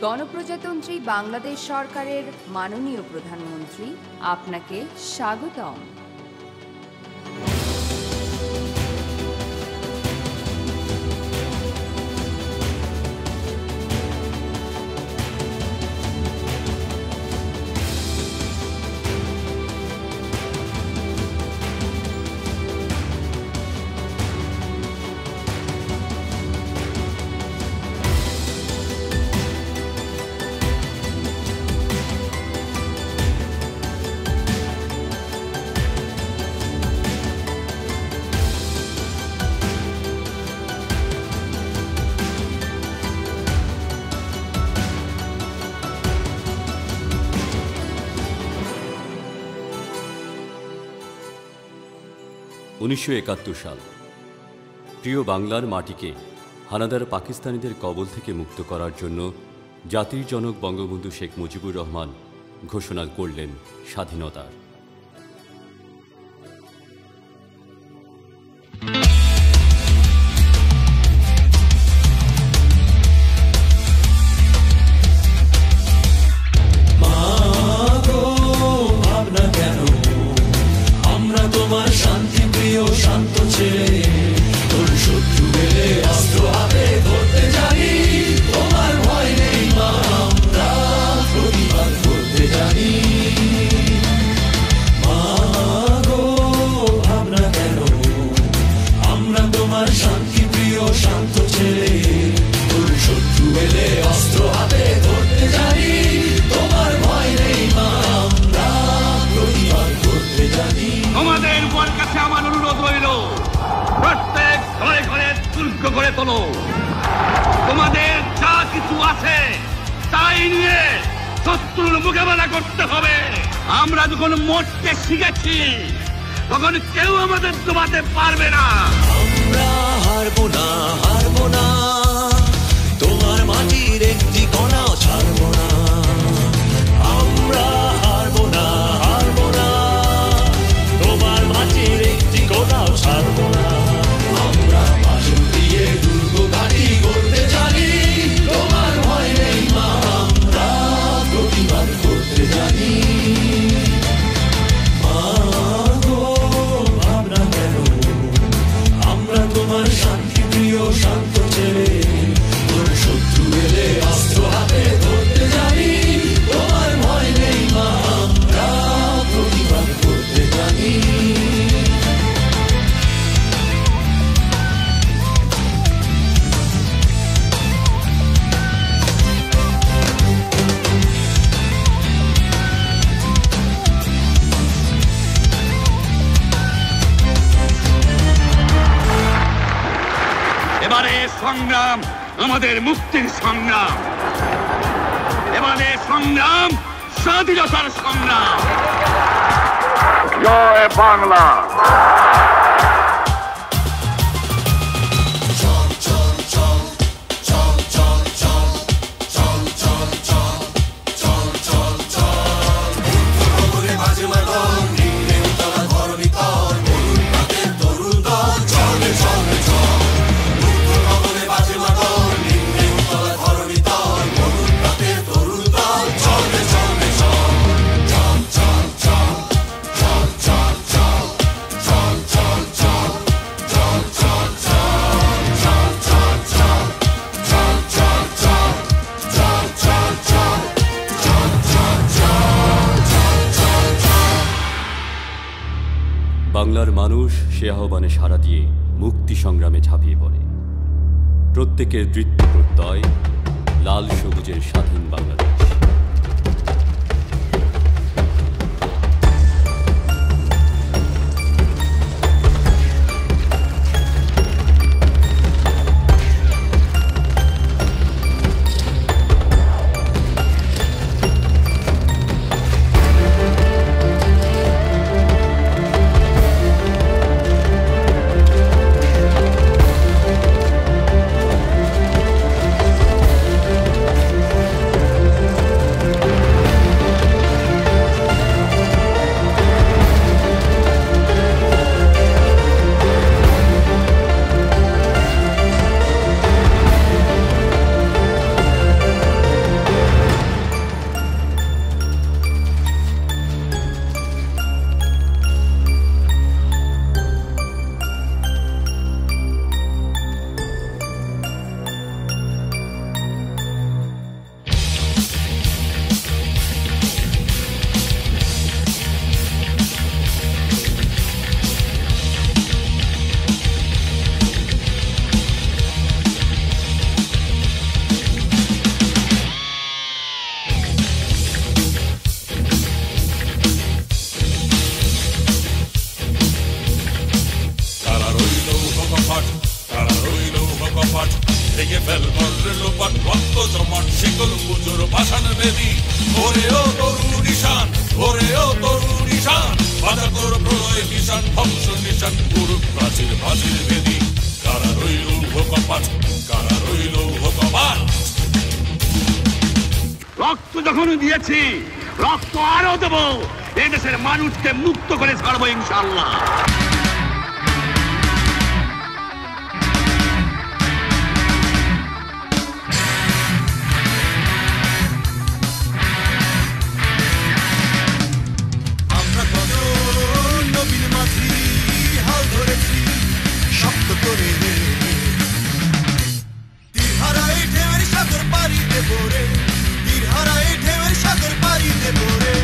গণপ্রজাতন্ত্রী বাংলাদেশ সরকারের মাননীয় প্রধানমন্ত্রী, আপনাকে স্বাগতম। সাল প্রিয় বাংলার মাটিকে হানাদার পাকিস্তানিদের কবল থেকে মুক্ত করার জন্য জাতির জনক বঙ্গবন্ধু শেখ মুজিবুর রহমান ঘোষণা করলেন স্বাধীনতার। তোমাদের যা কিছু আছে তাই নিয়ে শত্রুর মোকাবেলা করতে হবে। আমরা যখন মরতে শিখেছি তখন কেউ আমাদের দমাতে পারবে না। আমরা হারবো না, হারবো না, তোমার মাটির একটি কণাও ছাড়বো না। আমরা হারবো না, হারবো না, তোমার মাটির একটি কণাও ছাড়বো না। আমরা পাশন দিয়ে দুর্গ গাড়ি করতে জানি, তোমার ভয় নেই মা, আমরা প্রতিবাদ করতে জানি। মা গো ভাবনা কেন, আমরা তোমার শান্তি প্রিয় শান্ত ছেলে, তোর শত্রু এলে অস্ত্র হাতে ধরতে জানি, তোমার ভয় নেই মা, আমরা প্রতিবাদ করতে জানি। এবারে সংগ্রাম আমাদের মুক্তির সংগ্রাম, এবারে সংগ্রাম স্বাধীনতার সংগ্রাম। জয় বাংলা। বাংলার মানুষ সে আহ্বানে সাড়া দিয়ে মুক্তি সংগ্রামে ঝাঁপিয়ে পড়ে। প্রত্যেকের দৃঢ় প্রত্যয় লাল সবুজের স্বাধীন বাংলাদেশ। কপাট ভেঙে ফেল বর্ণের লোপাট রক্ত জমাট শিকল পুজোর পাষাণ বেদী ওরে ও তরু নিশান ওরে ও তরু নিশান বাধা তোর প্রলয় নিশান ধ্বংস নিশান গুরু প্রাচীর প্রাচীর বেদী কারা রইল কপাট কারা রইল কপাট রক্ত যখন দিয়েছি রক্ত আরো দেবো এই দেশের মানুষকে মুক্ত করে ছাড়বো ইনশাআল্লাহ আমরা কত নবীন মাঝি হাল ধরেছি শক্ত করে তীরহারাই ঢেউয়ের সাগর পাড়ি দেব রে তীরহারাই ঢেউয়ের সাগর পাড়ি দেব রে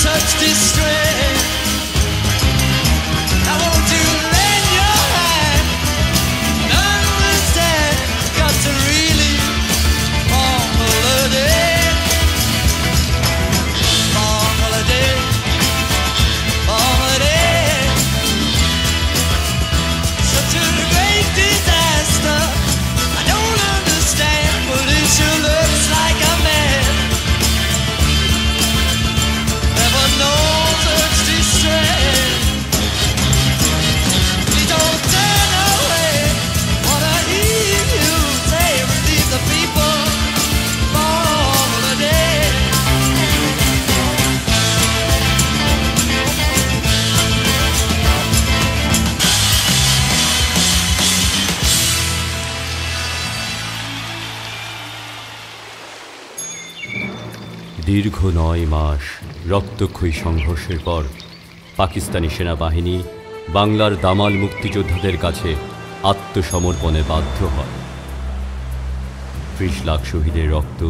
Such distress. I want to lend your hand and understand. Got to really on holiday, on holiday, on holiday. Such a great disaster. I don't understand, but it sure looks like a man. No such distress. Please don't turn away. Wanna hear you say, release the people for holiday. দীর্ঘ 9 মাস রক্তক্ষয়ী সংঘর্ষের পর পাকিস্তানি সেনাবাহিনী বাংলার দামাল মুক্তিযোদ্ধাদের কাছে আত্মসমর্পণে বাধ্য হয়। 30 লাখ শহীদের রক্ত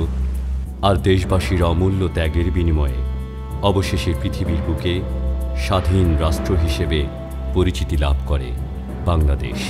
আর দেশবাসীর অমূল্য ত্যাগের বিনিময়ে অবশেষে পৃথিবীর বুকে স্বাধীন রাষ্ট্র হিসেবে পরিচিতি লাভ করে Bangladesh.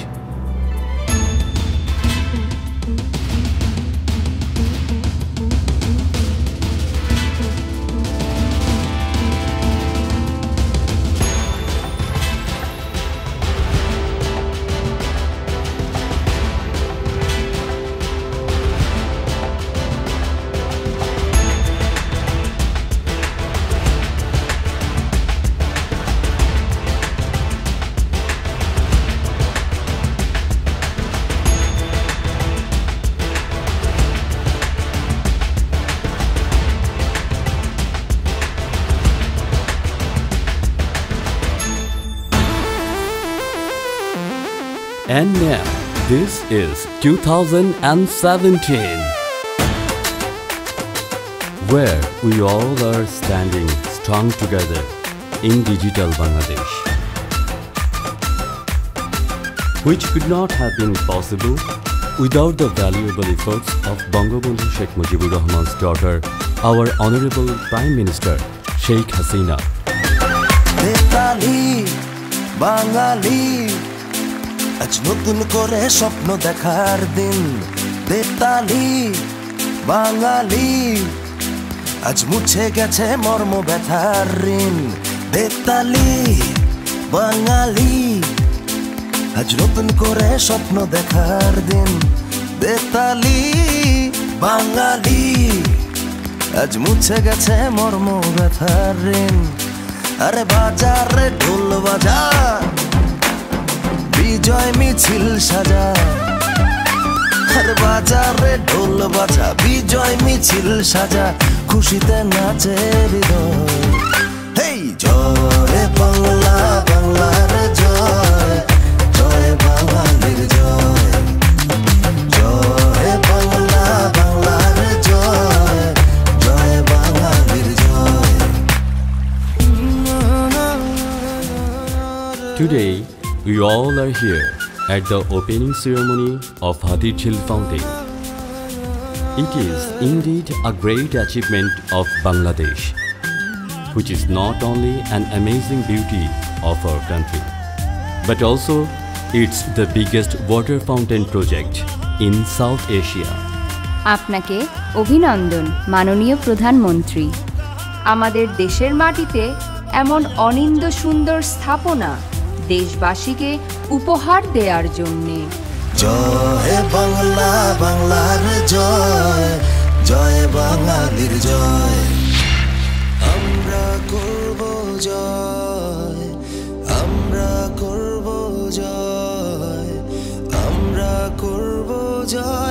And now, this is 2017, where we all are standing strong together in digital Bangladesh, which could not have been possible without the valuable efforts of Bangabandhu Sheikh Mujibur Rahman's daughter, our Honorable Prime Minister, Sheikh Hasina. Bangali আজ নতুন করে স্বপ্ন দেখার দিন বেতালি বাঙালি আজ মুছে গেছে মর্ম ব্যথার ঋণ বেতালি বাঙালি আজ নতুন করে স্বপ্ন দেখার দিন বেতালি বাঙালি আজ মুছে গেছে মর্ম ব্যথার ঋণ আরে বাজারে ঢোল বাজা বিজয় মিছিল সাজা আর বাজারে ঢোল বাজা বিজয় মিছিল সাজা খুশিতে নাচে হৃদয় হেই জয় বাংলা বাংলার জয় জয় বাঙালির জয় জয় Bangla Bangla We all are here at the opening ceremony of Hatir Jheel Fountain. It is indeed a great achievement of Bangladesh, which is not only an amazing beauty of our country, but also it's the biggest water fountain project in South Asia. আপনাকে অভিনন্দন মাননীয় প্রধানমন্ত্রী। আমাদের দেশের মাটিতে এমন অনিন্দ সুন্দর স্থাপনা দেশবাসীকে উপহার দেওয়ার জন্যে। জয় বাংলা, বাংলার জয়, জয় বাঙালির জয়। আমরা করব জয়, আমরা করব জয়, আমরা করব জয়।